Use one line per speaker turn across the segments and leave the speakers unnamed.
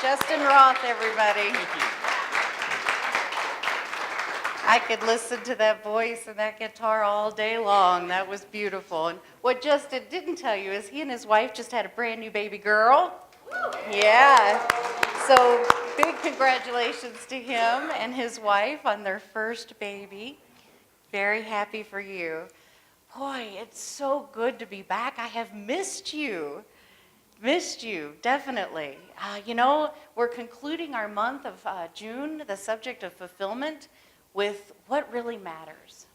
Justin Roth, everybody.
Thank you.
I could listen to that voice and that guitar all day long. That was beautiful. And what Justin didn't tell you is he and his wife just had a brand new baby girl. Yeah. So big congratulations to him and his wife on their first baby. Very happy for you. Boy, it's so good to be back. I have missed you. Missed you, definitely. We're concluding our month of June, the subject of fulfillment, with what really matters.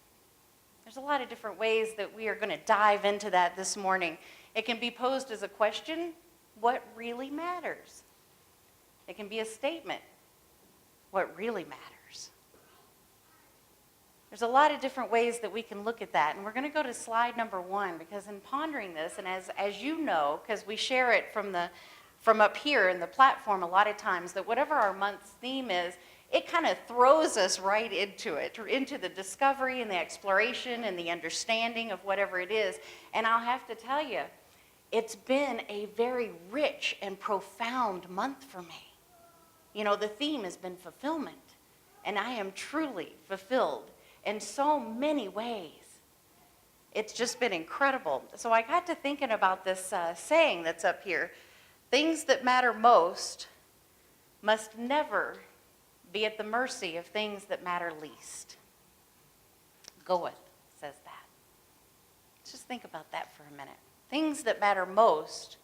There's a lot of different ways that we are going to dive into that this morning. It can be posed as a question, what really matters? It can be a statement, what really matters? There's a lot of different ways that we can look at that, and we're going to go to slide number 1, because in pondering this, and as you know, because we share it from up here in the platform a lot of times, that whatever our month's theme is, it kind of throws us right into it, into the discovery and the exploration and the understanding of whatever it is. And I'll have to tell you, it's been a very rich and profound month for me. The theme has been fulfillment, and I am truly fulfilled in so many ways. It's just been incredible. So I got to thinking about this saying that's up here. Things that matter most must never be at the mercy of things that matter least. Goethe says that. Let's just think about that for a minute. Things that matter most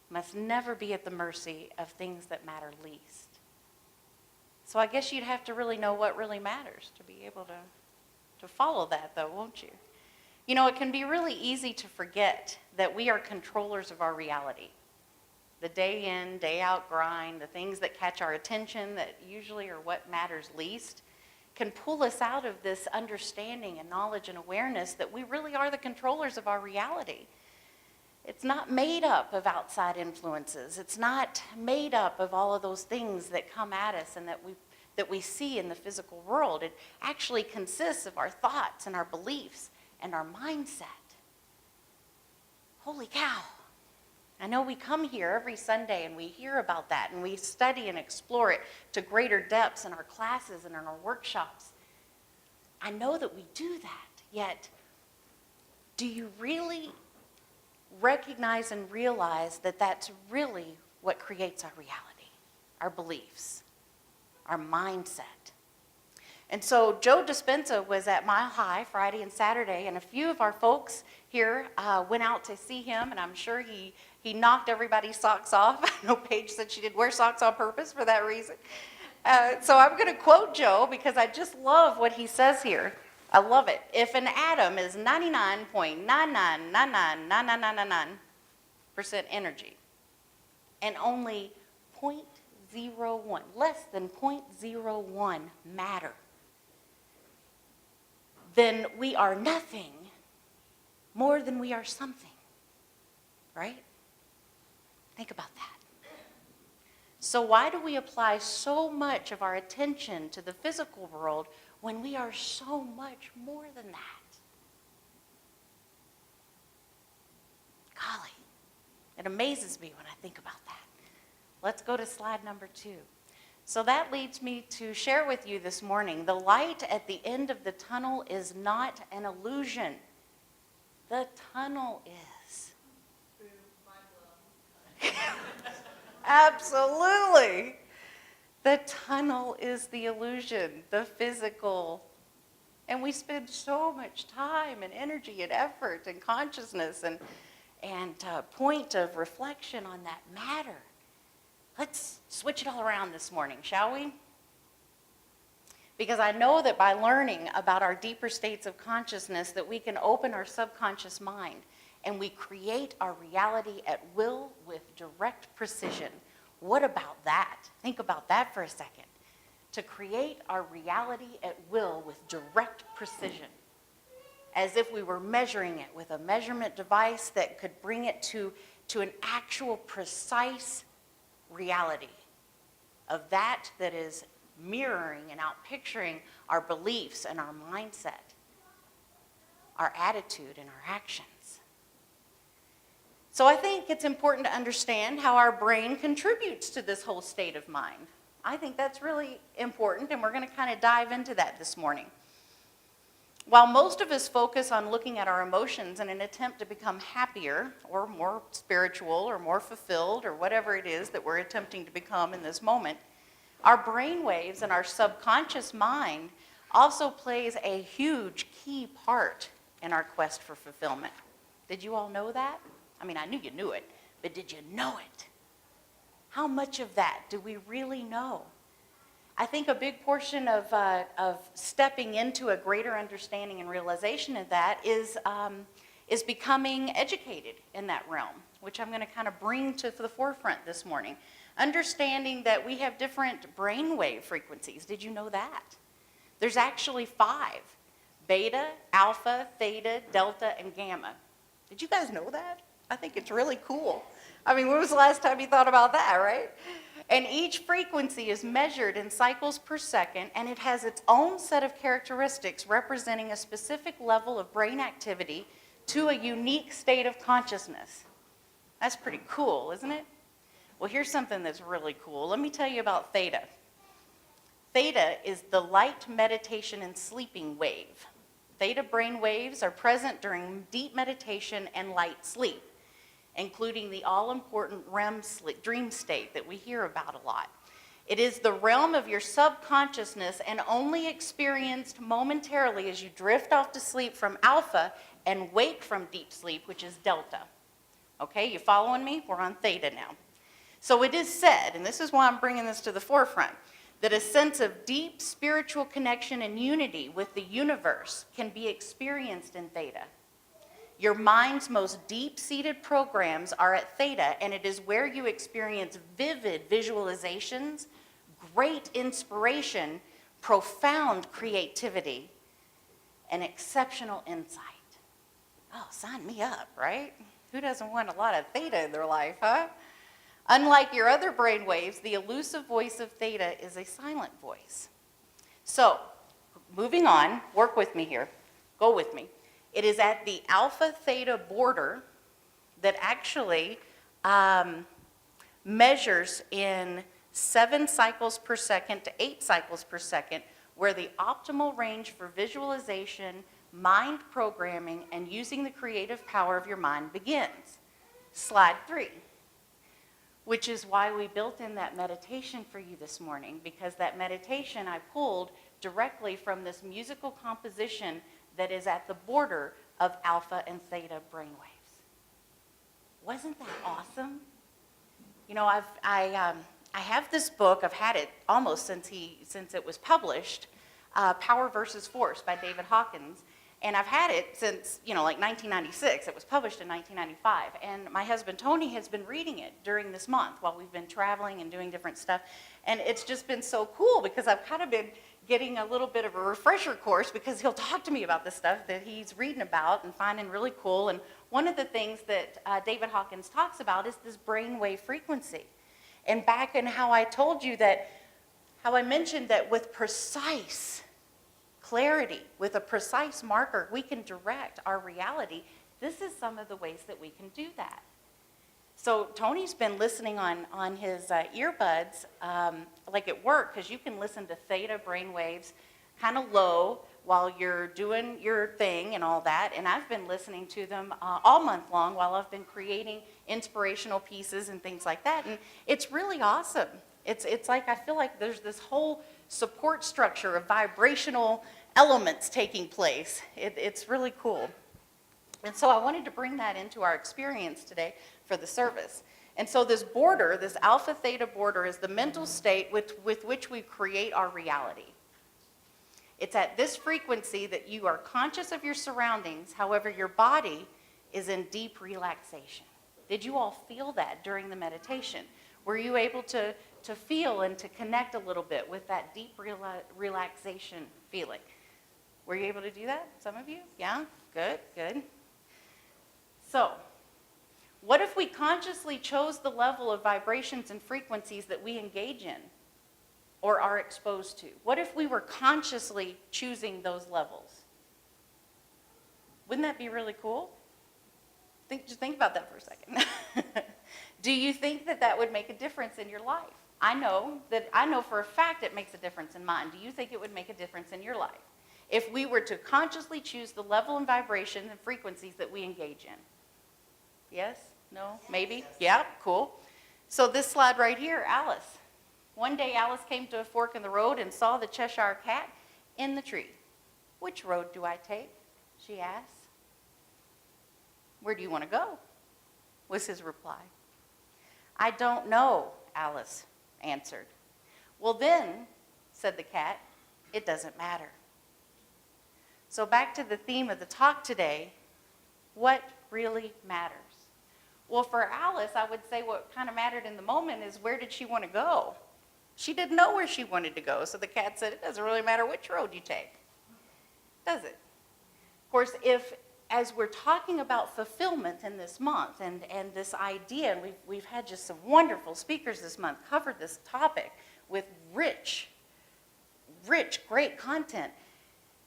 must never be at the mercy of things that matter least. So I guess you'd have to really know what really matters to be able to follow that, though, won't you? It can be really easy to forget that we are controllers of our reality. The day in, day out grind, the things that catch our attention that usually are what matters least, can pull us out of this understanding and knowledge and awareness that we really are the controllers of our reality. It's not made up of outside influences. It's not made up of all of those things that come at us and that we see in the physical world. It actually consists of our thoughts and our beliefs and our mindset. Holy cow. I know we come here every Sunday and we hear about that and we study and explore it to greater depths in our classes and in our workshops. I know that we do that, yet do you really recognize and realize that that's really what creates our reality, our beliefs, our mindset? And so Joe Dispenza was at Mile High Friday and Saturday, and a few of our folks here went out to see him, and I'm sure he knocked everybody's socks off. I know Paige said she did wear socks on purpose for that reason. So I'm going to quote Joe because I just love what he says here. I love it. If an atom is 99.9999999% energy and only 0.01, less than 0.01 matter, then we are nothing more than we are something, right? Think about that. So why do we apply so much of our attention to the physical world when we are so much more than that? Golly, it amazes me when I think about that. Let's go to slide number 2. So that leads me to share with you this morning, the light at the end of the tunnel is not an illusion. The tunnel is. Absolutely. The tunnel is the illusion, the physical. And we spend so much time and energy and effort and consciousness and point of reflection on that matter. Let's switch it all around this morning, shall we? Because I know that by learning about our deeper states of consciousness that we can open our subconscious mind and we create our reality at will with direct precision. What about that? Think about that for a second. To create our reality at will with direct precision. As if we were measuring it with a measurement device that could bring it to an actual precise reality of that is mirroring and outpicturing our beliefs and our mindset, our attitude and our actions. So I think it's important to understand how our brain contributes to this whole state of mind. I think that's really important, and we're going to kind of dive into that this morning. While most of us focus on looking at our emotions in an attempt to become happier or more spiritual or more fulfilled or whatever it is that we're attempting to become in this moment, our brain waves and our subconscious mind also plays a huge key part in our quest for fulfillment. Did you all know that? I mean, I knew you knew it, but did you know it? How much of that do we really know? I think a big portion of stepping into a greater understanding and realization of that is becoming educated in that realm, which I'm going to kind of bring to the forefront this morning. Understanding that we have different brainwave frequencies. Did you know that? There's actually 5: beta, alpha, theta, delta, and gamma. Did you guys know that? I think it's really cool. I mean, when was the last time you thought about that, right? And each frequency is measured in cycles per second, and it has its own set of characteristics representing a specific level of brain activity to a unique state of consciousness. That's pretty cool, isn't it? Well, here's something that's really cool. Let me tell you about theta. Theta is the light meditation and sleeping wave. Theta brain waves are present during deep meditation and light sleep, including the all-important REM sleep, dream state that we hear about a lot. It is the realm of your subconsciousness and only experienced momentarily as you drift off to sleep from alpha and wake from deep sleep, which is delta. Okay, you following me? We're on theta now. So it is said, and this is why I'm bringing this to the forefront, that a sense of deep spiritual connection and unity with the universe can be experienced in theta. Your mind's most deep-seated programs are at theta, and it is where you experience vivid visualizations, great inspiration, profound creativity, and exceptional insight. Oh, sign me up, right? Who doesn't want a lot of theta in their life, huh? Unlike your other brain waves, the elusive voice of theta is a silent voice. So, moving on, work with me here. Go with me. It is at the alpha-theta border that actually measures in 7 cycles per second to 8 cycles per second, where the optimal range for visualization, mind programming, and using the creative power of your mind begins. Slide 3, which is why we built in that meditation for you this morning, because that meditation I pulled directly from this musical composition that is at the border of alpha and theta brainwaves. Wasn't that awesome? You know, I have this book. I've had it almost since it was published, Power versus Force by David Hawkins, and I've had it since, like 1996. It was published in 1995, and my husband Tony has been reading it during this month while we've been traveling and doing different stuff, and it's just been so cool because I've kind of been getting a little bit of a refresher course because he'll talk to me about the stuff that he's reading about and finding really cool. And one of the things that David Hawkins talks about is this brainwave frequency. And back in how I told you that, how I mentioned that with precise clarity, with a precise marker, we can direct our reality. This is some of the ways that we can do that. So Tony's been listening on his earbuds, like at work, because you can listen to theta brainwaves kind of low while you're doing your thing and all that. And I've been listening to them all month long while I've been creating inspirational pieces and things like that. And it's really awesome. It's like I feel like there's this whole support structure of vibrational elements taking place. It's really cool. And so I wanted to bring that into our experience today for the service. And so this border, this alpha-theta border, is the mental state with which we create our reality. It's at this frequency that you are conscious of your surroundings, however, your body is in deep relaxation. Did you all feel that during the meditation? Were you able to feel and to connect a little bit with that deep relaxation feeling? Were you able to do that? Some of you? Yeah? Good, good. So, what if we consciously chose the level of vibrations and frequencies that we engage in or are exposed to? What if we were consciously choosing those levels? Wouldn't that be really cool? Just think about that for a second. Do you think that that would make a difference in your life? I know for a fact it makes a difference in mine. Do you think it would make a difference in your life? If we were to consciously choose the level and vibration and frequencies that we engage in. Yes? No? Maybe? Yeah, cool. So this slide right here, Alice. One day Alice came to a fork in the road and saw the Cheshire Cat in the tree. Which road do I take? She asked. Where do you want to go? Was his reply. I don't know, Alice answered. Well then, said the cat, it doesn't matter. So back to the theme of the talk today, what really matters? Well, for Alice, I would say what kind of mattered in the moment is where did she want to go? She didn't know where she wanted to go, so the cat said, it doesn't really matter which road you take, does it? Of course, as we're talking about fulfillment in this month and this idea, and we've had just some wonderful speakers this month cover this topic with rich, great content.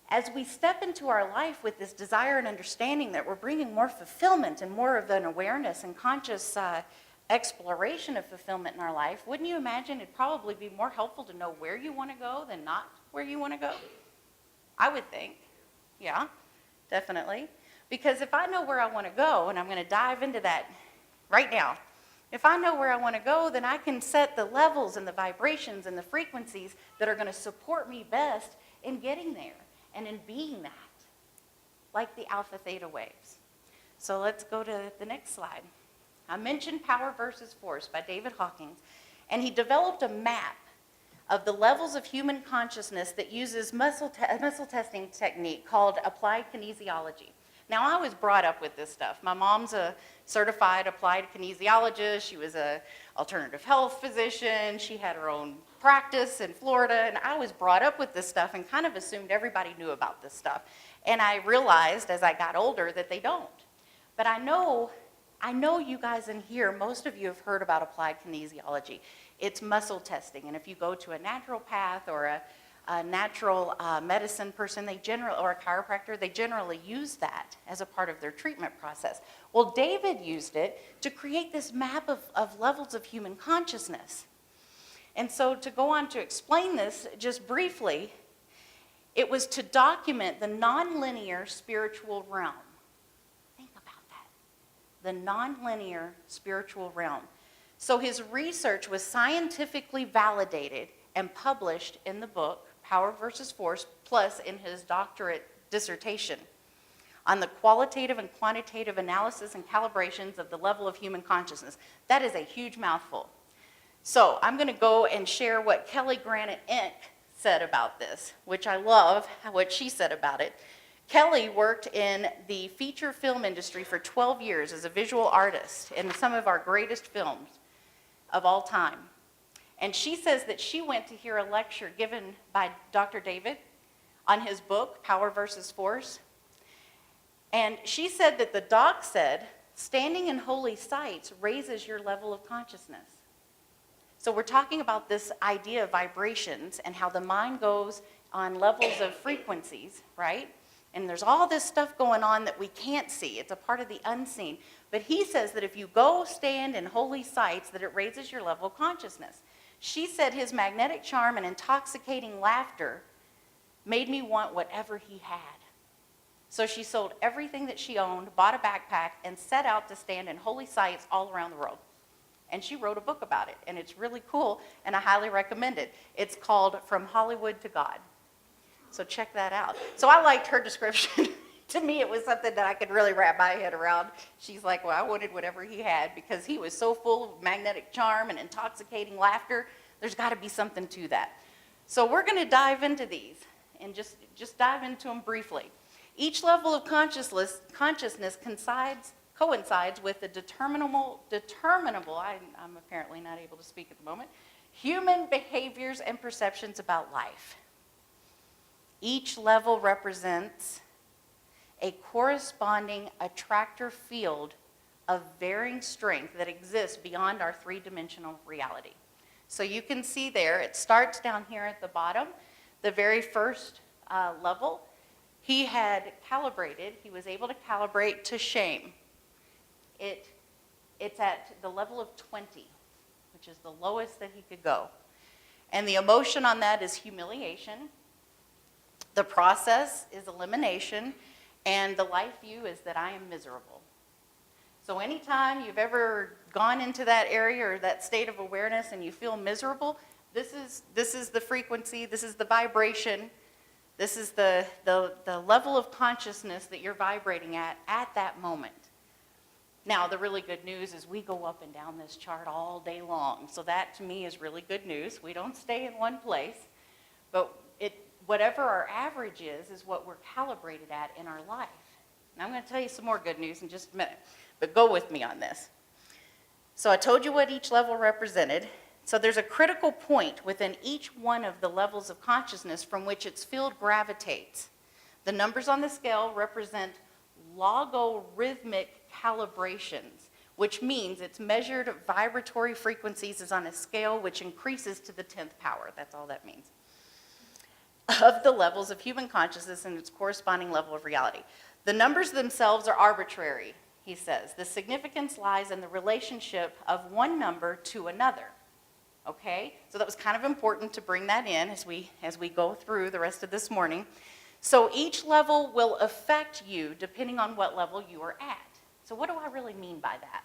As we step into our life with this desire and understanding that we're bringing more fulfillment and more of an awareness and conscious exploration of fulfillment in our life, wouldn't you imagine it'd probably be more helpful to know where you want to go than not where you want to go? I would think. Yeah, definitely. Because if I know where I want to go, and I'm going to dive into that right now, if I know where I want to go, then I can set the levels and the vibrations and the frequencies that are going to support me best in getting there and in being that, like the alpha theta waves. So let's go to the next slide. I mentioned Power versus Force by David Hawkins, and he developed a map of the levels of human consciousness that uses muscle testing technique called applied kinesiology. Now, I was brought up with this stuff. My mom's a certified applied kinesiologist. She was an alternative health physician. She had her own practice in Florida, and I was brought up with this stuff and kind of assumed everybody knew about this stuff. And I realized as I got older that they don't. But I know you guys in here, most of you have heard about applied kinesiology. It's muscle testing, and if you go to a naturopath or a natural medicine person, or a chiropractor, they generally use that as a part of their treatment process. Well, David used it to create this map of levels of human consciousness. And so to go on to explain this just briefly, it was to document the nonlinear spiritual realm. Think about that. The nonlinear spiritual realm. So his research was scientifically validated and published in the book, Power versus Force, plus in his doctorate dissertation on the qualitative and quantitative analysis and calibrations of the level of human consciousness. That is a huge mouthful. So I'm going to go and share what Kelly Granite Inc. said about this, which I love what she said about it. Kelly worked in the feature film industry for 12 years as a visual artist in some of our greatest films of all time. And she says that she went to hear a lecture given by Dr. David on his book, Power versus Force. And she said that the doc said, standing in holy sites raises your level of consciousness. So we're talking about this idea of vibrations and how the mind goes on levels of frequencies, right? And there's all this stuff going on that we can't see. It's a part of the unseen. But he says that if you go stand in holy sites, that it raises your level of consciousness. She said his magnetic charm and intoxicating laughter made me want whatever he had. So she sold everything that she owned, bought a backpack, and set out to stand in holy sites all around the world. And she wrote a book about it, and it's really cool, and I highly recommend it. It's called From Hollywood to God. So check that out. So I liked her description. To me, it was something that I could really wrap my head around. She's like, well, I wanted whatever he had because he was so full of magnetic charm and intoxicating laughter. There's got to be something to that. So we're going to dive into these and just dive into them briefly. Each level of consciousness coincides with the determinable, I'm apparently not able to speak at the moment, human behaviors and perceptions about life. Each level represents a corresponding attractor field of varying strength that exists beyond our three-dimensional reality. So you can see there, it starts down here at the bottom, the very first level. He was able to calibrate to shame. it's at the level of 20, which is the lowest that he could go. And the emotion on that is humiliation. The process is elimination. And the life view is that I am miserable. So anytime you've ever gone into that area or that state of awareness and you feel miserable, this is the frequency, this is the vibration, this is the level of consciousness that you're vibrating at that moment. Now, the really good news is we go up and down this chart all day long. So that, to me, is really good news. We don't stay in one place. But whatever our average is what we're calibrated at in our life. And I'm going to tell you some more good news in just a minute. But go with me on this. So I told you what each level represented. So there's a critical point within each one of the levels of consciousness from which its field gravitates. The numbers on the scale represent logarithmic calibrations, which means its measured vibratory frequencies is on a scale which increases to the 10th power. That's all that means. Of the levels of human consciousness and its corresponding level of reality. The numbers themselves are arbitrary, he says. The significance lies in the relationship of one number to another. Okay? So that was kind of important to bring that in as we go through the rest of this morning. So each level will affect you depending on what level you are at. So what do I really mean by that?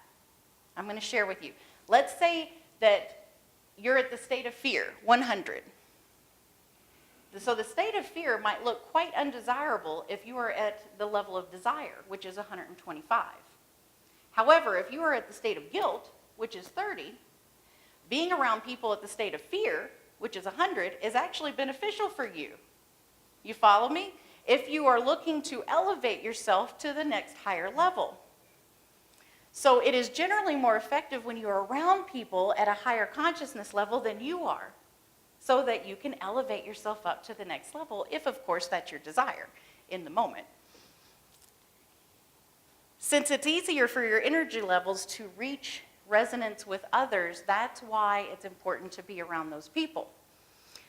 I'm going to share with you. Let's say that you're at the state of fear, 100. So the state of fear might look quite undesirable if you are at the level of desire, which is 125. However, if you are at the state of guilt, which is 30, being around people at the state of fear, which is 100, is actually beneficial for you. You follow me? If you are looking to elevate yourself to the next higher level. So it is generally more effective when you're around people at a higher consciousness level than you are, so that you can elevate yourself up to the next level, if of course that's your desire in the moment. Since it's easier for your energy levels to reach resonance with others, that's why it's important to be around those people.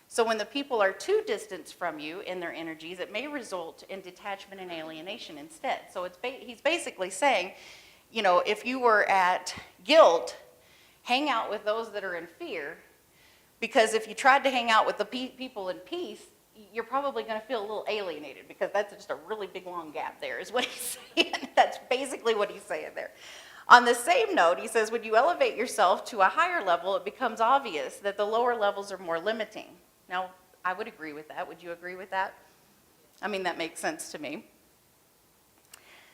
So when the people are too distant from you in their energies, it may result in detachment and alienation instead. So he's basically saying, if you were at guilt, hang out with those that are in fear, because if you tried to hang out with the people in peace, you're probably going to feel a little alienated, because that's just a really big, long gap there, is what he's saying. That's basically what he's saying there. On the same note, he says, when you elevate yourself to a higher level, it becomes obvious that the lower levels are more limiting. Now, I would agree with that. Would you agree with that? I mean, that makes sense to me.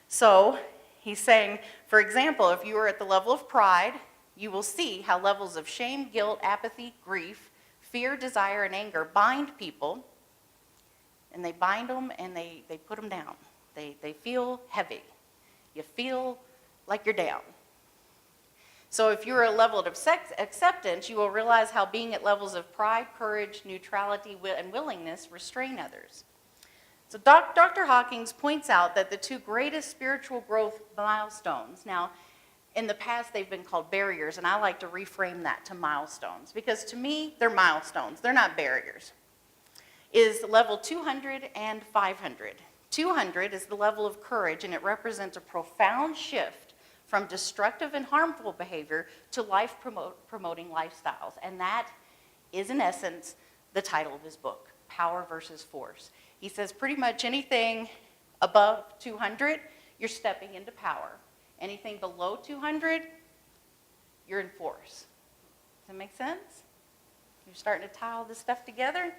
So, he's saying, for example, if you are at the level of pride, you will see how levels of shame, guilt, apathy, grief, fear, desire, and anger bind people, and they bind them and they put them down. They feel heavy. You feel like you're down. So if you're at a level of acceptance, you will realize how being at levels of pride, courage, neutrality, and willingness restrain others. So Dr. Hawkins points out that the two greatest spiritual growth milestones, now in the past they've been called barriers, and I like to reframe that to milestones, because to me they're milestones, they're not barriers, is level 200 and 500. 200 is the level of courage, and it represents a profound shift from destructive and harmful behavior to life-promoting lifestyles. And that is, in essence, the title of his book, Power versus Force. He says pretty much anything above 200, you're stepping into power. Anything below 200, you're in force. Does that make sense? You're starting to tie all this stuff together?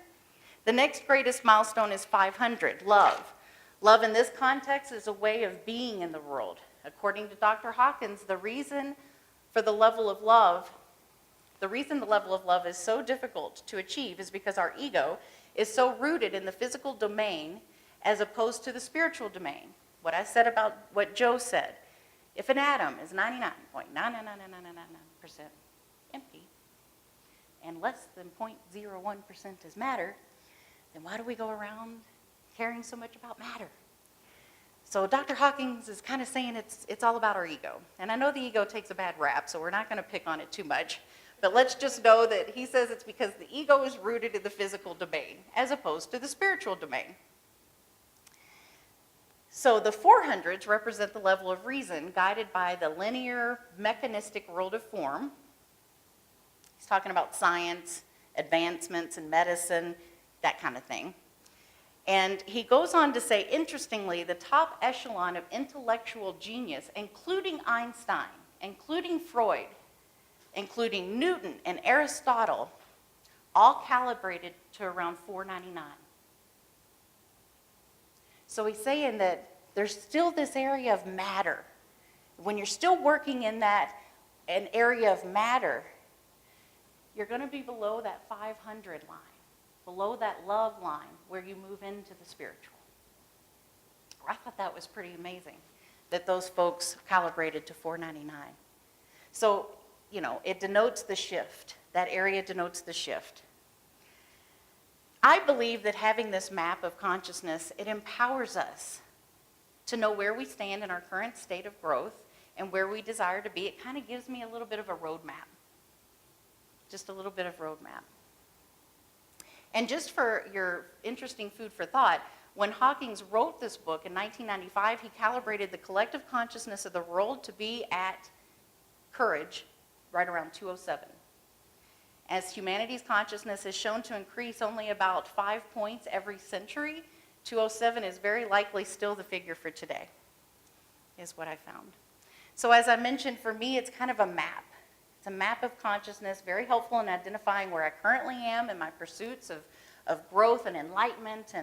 The next greatest milestone is 500, love. Love in this context is a way of being in the world. According to Dr. Hawkins, the reason the level of love is so difficult to achieve is because our ego is so rooted in the physical domain as opposed to the spiritual domain. What I said about what Joe said. If an atom is 99.99999% empty and less than 0.01% is matter, then why do we go around caring so much about matter? So Dr. Hawkins is kind of saying it's all about our ego. And I know the ego takes a bad rap, so we're not going to pick on it too much. But let's just know that he says it's because the ego is rooted in the physical domain as opposed to the spiritual domain. So the 400s represent the level of reason guided by the linear, mechanistic world of form. He's talking about science, advancements in medicine, that kind of thing. And he goes on to say, interestingly, the top echelon of intellectual genius, including Einstein, including Freud, including Newton and Aristotle, all calibrated to around 499. So he's saying that there's still this area of matter. When you're still working in an area of matter, you're going to be below that 500 line, below that love line where you move into the spiritual. I thought that was pretty amazing that those folks calibrated to 499. So, it denotes the shift. That area denotes the shift. I believe that having this map of consciousness, it empowers us to know where we stand in our current state of growth and where we desire to be. It kind of gives me a little bit of a roadmap. Just a little bit of roadmap. And just for your interesting food for thought, when Hawkins wrote this book in 1995, he calibrated the collective consciousness of the world to be at courage right around 207. As humanity's consciousness is shown to increase only about 5 points every century, 207 is very likely still the figure for today, is what I found. So as I mentioned, for me, it's kind of a map. It's a map of consciousness, very helpful in identifying where I currently am in my pursuits of growth and enlightenment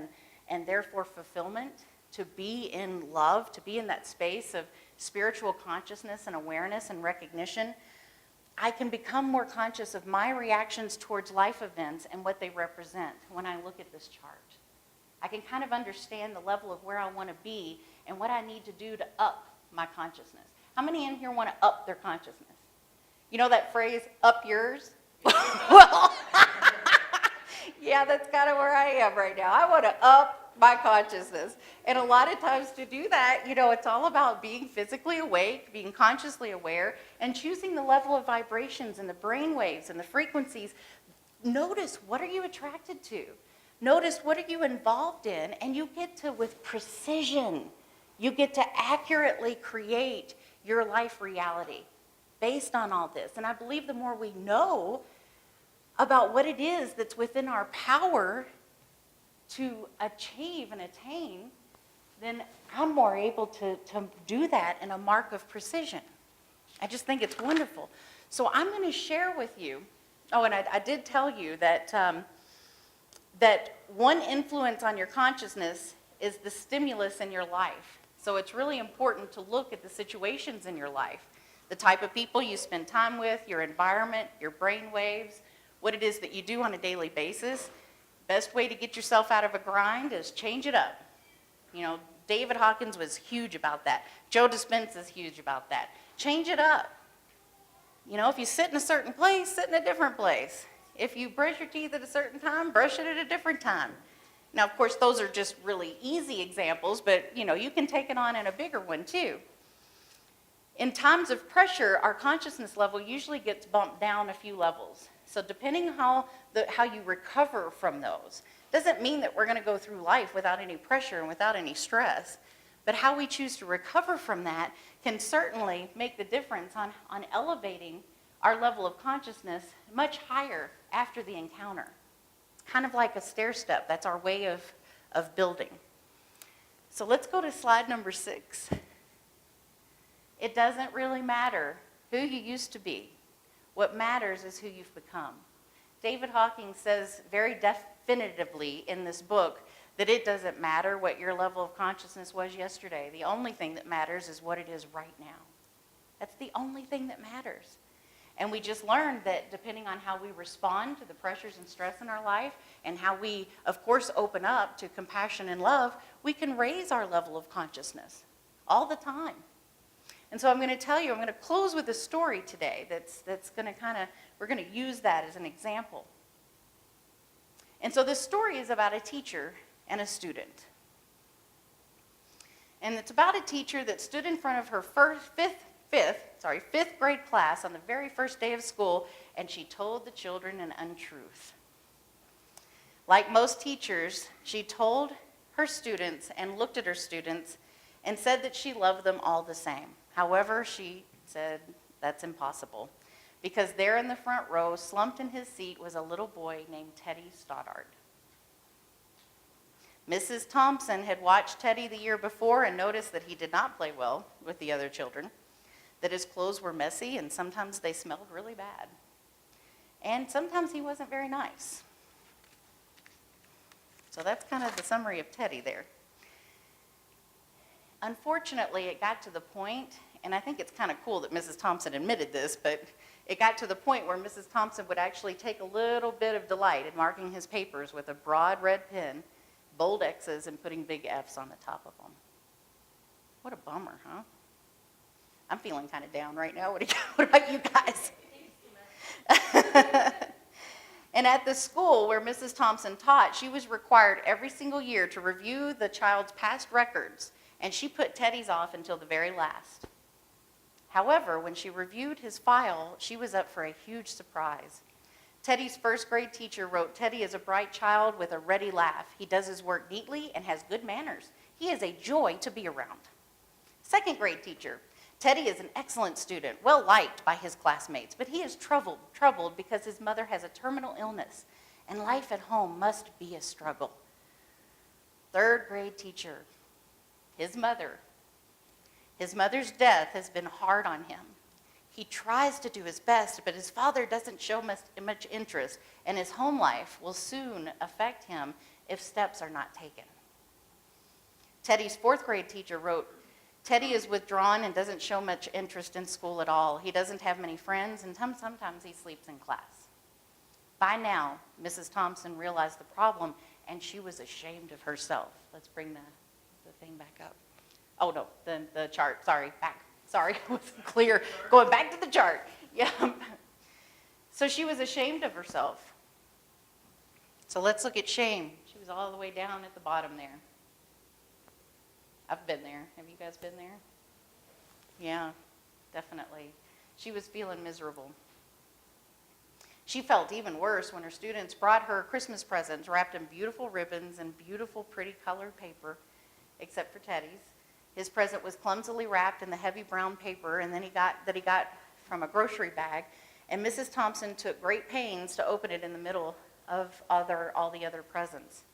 and therefore fulfillment, to be in love, to be in that space of spiritual consciousness and awareness and recognition. I can become more conscious of my reactions towards life events and what they represent when I look at this chart. I can kind of understand the level of where I want to be and what I need to do to up my consciousness. How many in here want to up their consciousness? You know that phrase, up yours? Well, yeah, that's kind of where I am right now. I want to up my consciousness. And a lot of times to do that, it's all about being physically awake, being consciously aware, and choosing the level of vibrations and the brain waves and the frequencies. Notice, what are you attracted to? Notice, what are you involved in? And you get to, with precision, you get to accurately create your life reality based on all this. And I believe the more we know about what it is that's within our power to achieve and attain, then I'm more able to do that in a mark of precision. I just think it's wonderful. So I'm going to share with you, and I did tell you that, that one influence on your consciousness is the stimulus in your life. So it's really important to look at the situations in your life, the type of people you spend time with, your environment, your brain waves, what it is that you do on a daily basis. Best way to get yourself out of a grind is change it up. David Hawkins was huge about that. Joe Dispenza is huge about that. Change it up. If you sit in a certain place, sit in a different place. If you brush your teeth at a certain time, brush it at a different time. Now, of course, those are just really easy examples, but you can take it on in a bigger one too. In times of pressure, our consciousness level usually gets bumped down a few levels. So depending on how you recover from those, doesn't mean that we're going to go through life without any pressure and without any stress, but how we choose to recover from that can certainly make the difference on elevating our level of consciousness much higher after the encounter. It's kind of like a stair step. That's our way of building. So let's go to slide number 6. It doesn't really matter who you used to be. What matters is who you've become. David Hawkins says very definitively in this book that it doesn't matter what your level of consciousness was yesterday. The only thing that matters is what it is right now. That's the only thing that matters. And we just learned that depending on how we respond to the pressures and stress in our life and how we, of course, open up to compassion and love, we can raise our level of consciousness all the time. And so I'm going to tell you, I'm going to close with a story today that's going to we're going to use that as an example. And so this story is about a teacher and a student. And it's about a teacher that stood in front of her fifth grade class on the very first day of school, and she told the children an untruth. Like most teachers, she told her students and looked at her students and said that she loved them all the same. However, she said that's impossible, because there in the front row, slumped in his seat, was a little boy named Teddy Stoddard. Mrs. Thompson had watched Teddy the year before and noticed that he did not play well with the other children, that his clothes were messy and sometimes they smelled really bad. And sometimes he wasn't very nice. So that's kind of the summary of Teddy there. Unfortunately, it got to the point, and I think it's kind of cool that Mrs. Thompson admitted this, but it got to the point where Mrs. Thompson would actually take a little bit of delight in marking his papers with a broad red pen, bold X's, and putting big F's on the top of them. What a bummer, huh? I'm feeling kind of down right now. What about you guys? And at the school where Mrs. Thompson taught, she was required every single year to review the child's past records, and she put Teddy's off until the very last. However, when she reviewed his file, she was up for a huge surprise. Teddy's first grade teacher wrote, "Teddy is a bright child with a ready laugh. He does his work neatly and has good manners. He is a joy to be around." Second grade teacher, "Teddy is an excellent student, well liked by his classmates, but he is troubled because his mother has a terminal illness, and life at home must be a struggle." Third grade teacher, his mother's death has been hard on him. He tries to do his best, but his father doesn't show much interest, and his home life will soon affect him if steps are not taken. Teddy's fourth grade teacher wrote, "Teddy is withdrawn and doesn't show much interest in school at all. He doesn't have many friends, and sometimes he sleeps in class." By now, Mrs. Thompson realized the problem, and she was ashamed of herself. Let's bring the thing back up. Oh, no, the chart. Sorry, back. Sorry, it wasn't clear. Going back to the chart. Yeah. So she was ashamed of herself. So let's look at shame. She was all the way down at the bottom there. I've been there. Have you guys been there? Yeah, definitely. She was feeling miserable. She felt even worse when her students brought her Christmas presents wrapped in beautiful ribbons and beautiful, pretty colored paper, except for Teddy's. His present was clumsily wrapped in the heavy brown paper and then he got from a grocery bag, and Mrs. Thompson took great pains to open it in the middle of all the other presents.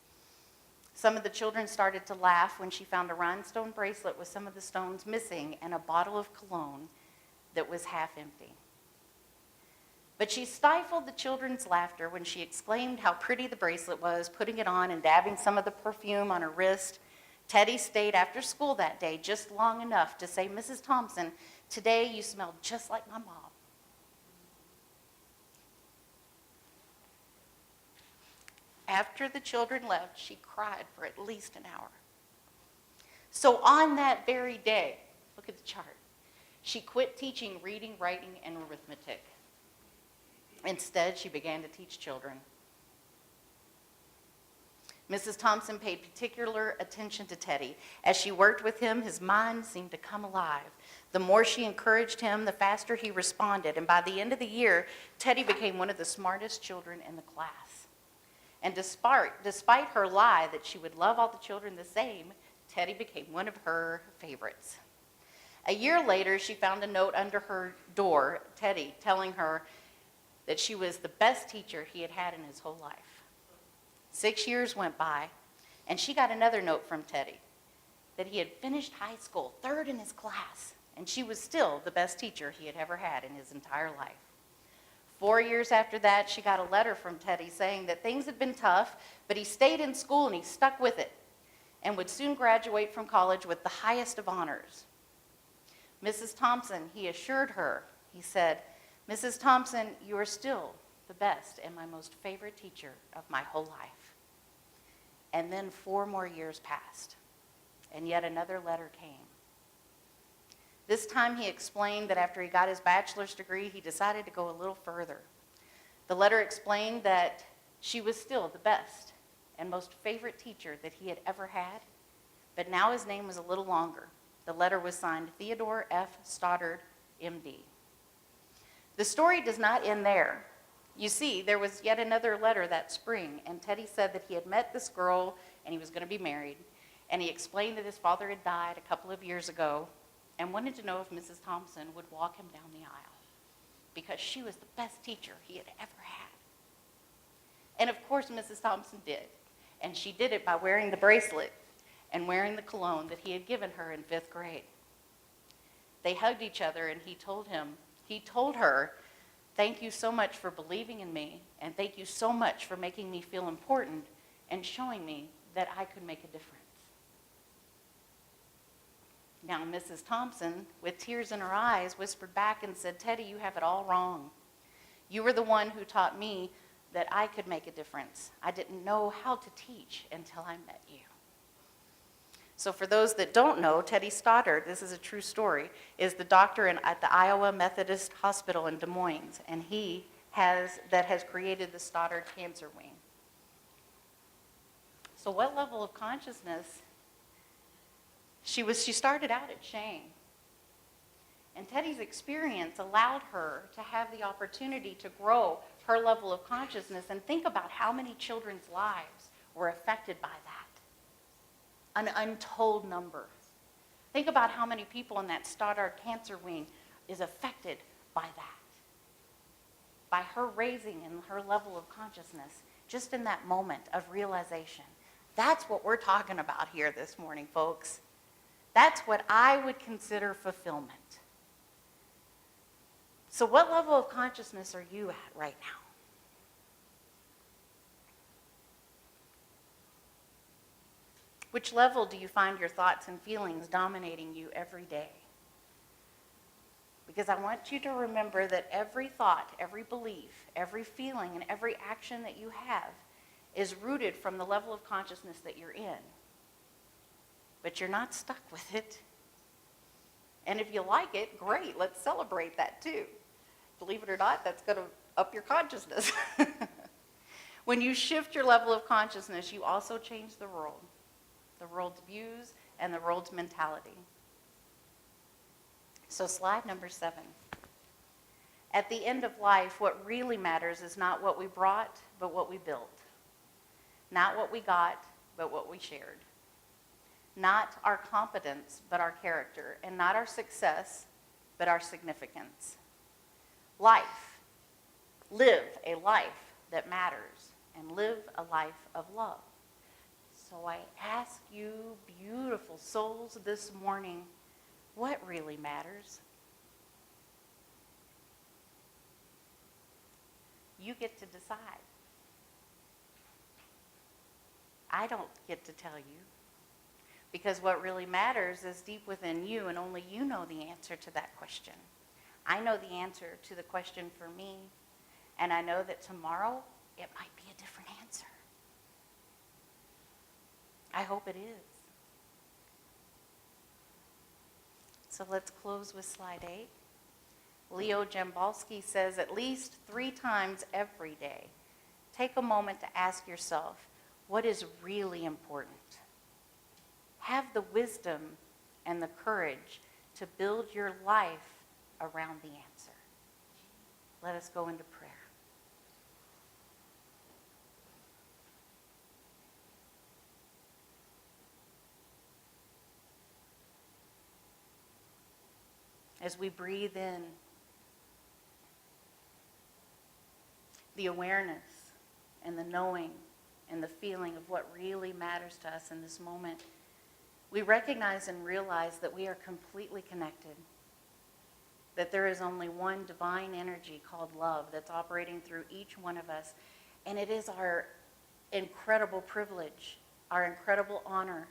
Some of the children started to laugh when she found a rhinestone bracelet with some of the stones missing and a bottle of cologne that was half empty. But she stifled the children's laughter when she exclaimed how pretty the bracelet was, putting it on and dabbing some of the perfume on her wrist. Teddy stayed after school that day just long enough to say, "Mrs. Thompson, today you smell just like my mom." After the children left, she cried for at least an hour. So on that very day, look at the chart, she quit teaching reading, writing, and arithmetic. Instead, she began to teach children. Mrs. Thompson paid particular attention to Teddy. As she worked with him, his mind seemed to come alive. The more she encouraged him, the faster he responded. And by the end of the year, Teddy became one of the smartest children in the class. And despite her lie that she would love all the children the same, Teddy became one of her favorites. A year later, she found a note under her door, Teddy, telling her that she was the best teacher he had had in his whole life. 6 years went by, and she got another note from Teddy that he had finished high school, third in his class, and she was still the best teacher he had ever had in his entire life. 4 years after that, she got a letter from Teddy saying that things had been tough, but he stayed in school and he stuck with it and would soon graduate from college with the highest of honors. Mrs. Thompson, he assured her, he said, "Mrs. Thompson, you are still the best and my most favorite teacher of my whole life." And then 4 more years passed, and yet another letter came. This time he explained that after he got his bachelor's degree, he decided to go a little further. The letter explained that she was still the best and most favorite teacher that he had ever had, but now his name was a little longer. The letter was signed Theodore F. Stoddard, M.D. The story does not end there. You see, there was yet another letter that spring, and Teddy said that he had met this girl and he was going to be married. And he explained that his father had died a couple of years ago and wanted to know if Mrs. Thompson would walk him down the aisle because she was the best teacher he had ever had. And of course, Mrs. Thompson did. And she did it by wearing the bracelet and wearing the cologne that he had given her in 5th grade. They hugged each other, and he told her, "Thank you so much for believing in me, and thank you so much for making me feel important and showing me that I could make a difference." Now, Mrs. Thompson, with tears in her eyes, whispered back and said, "Teddy, you have it all wrong. You were the one who taught me that I could make a difference. I didn't know how to teach until I met you." So for those that don't know, Teddy Stoddard, this is a true story, is the doctor at the Iowa Methodist Hospital in Des Moines, and he has created the Stoddard Cancer Wing. So what level of consciousness? She started out at shame. And Teddy's experience allowed her to have the opportunity to grow her level of consciousness, and think about how many children's lives were affected by that. An untold number. Think about how many people in that Stoddard Cancer Wing is affected by that. By her raising in her level of consciousness, just in that moment of realization. That's what we're talking about here this morning, folks. That's what I would consider fulfillment. So what level of consciousness are you at right now? Which level do you find your thoughts and feelings dominating you every day? Because I want you to remember that every thought, every belief, every feeling, and every action that you have is rooted from the level of consciousness that you're in. But you're not stuck with it. And if you like it, great, let's celebrate that too. Believe it or not, that's going to up your consciousness. When you shift your level of consciousness, you also change the world's views and the world's mentality. So slide number 7. At the end of life, what really matters is not what we brought, but what we built. Not what we got, but what we shared. Not our competence, but our character. And not our success, but our significance. Life. Live a life that matters, and live a life of love. So I ask you, beautiful souls, this morning, what really matters? You get to decide. I don't get to tell you. Because what really matters is deep within you, and only you know the answer to that question. I know the answer to the question for me, and I know that tomorrow it might be a different answer. I hope it is. So let's close with slide 8. Leo Jambalski says, at least 3 times every day, take a moment to ask yourself, what is really important? Have the wisdom and the courage to build your life around the answer. Let us go into prayer. As we breathe in the awareness and the knowing and the feeling of what really matters to us in this moment, we recognize and realize that we are completely connected, that there is only one divine energy called love that's operating through each one of us, and it is our incredible privilege, our incredible honor,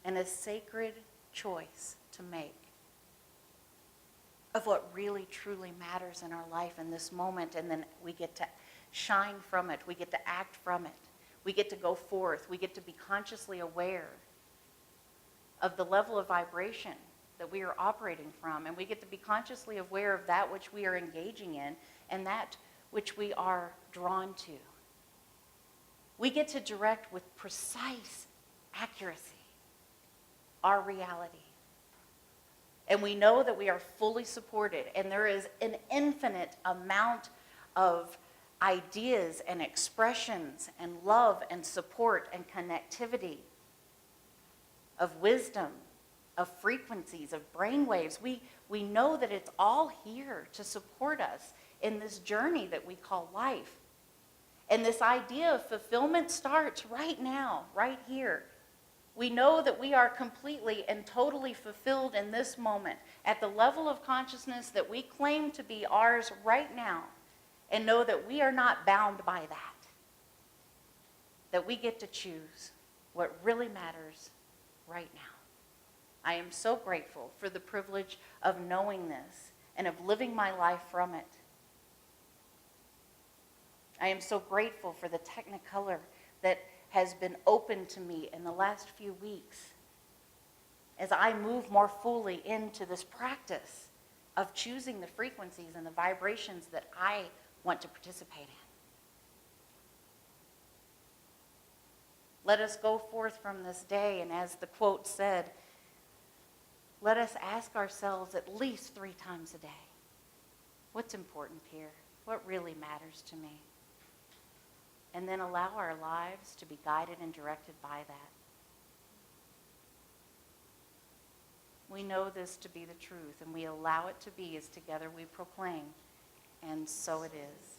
and a sacred choice to make of what really truly matters in our life in this moment, and then we get to shine from it, we get to act from it. We get to go forth. We get to be consciously aware of the level of vibration that we are operating from. And we get to be consciously aware of that which we are engaging in and that which we are drawn to. We get to direct with precise accuracy our reality. And we know that we are fully supported. And there is an infinite amount of ideas and expressions and love and support and connectivity, of wisdom, of frequencies, of brainwaves. We know that it's all here to support us in this journey that we call life. And this idea of fulfillment starts right now, right here. We know that we are completely and totally fulfilled in this moment at the level of consciousness that we claim to be ours right now, and know that we are not bound by that. That we get to choose what really matters right now. I am so grateful for the privilege of knowing this and of living my life from it. I am so grateful for the technicolor that has been open to me in the last few weeks as I move more fully into this practice of choosing the frequencies and the vibrations that I want to participate in. Let us go forth from this day, and as the quote said, let us ask ourselves at least 3 times a day, what's important here? What really matters to me? And then allow our lives to be guided and directed by that. We know this to be the truth, and we allow it to be as together we proclaim, and so it is.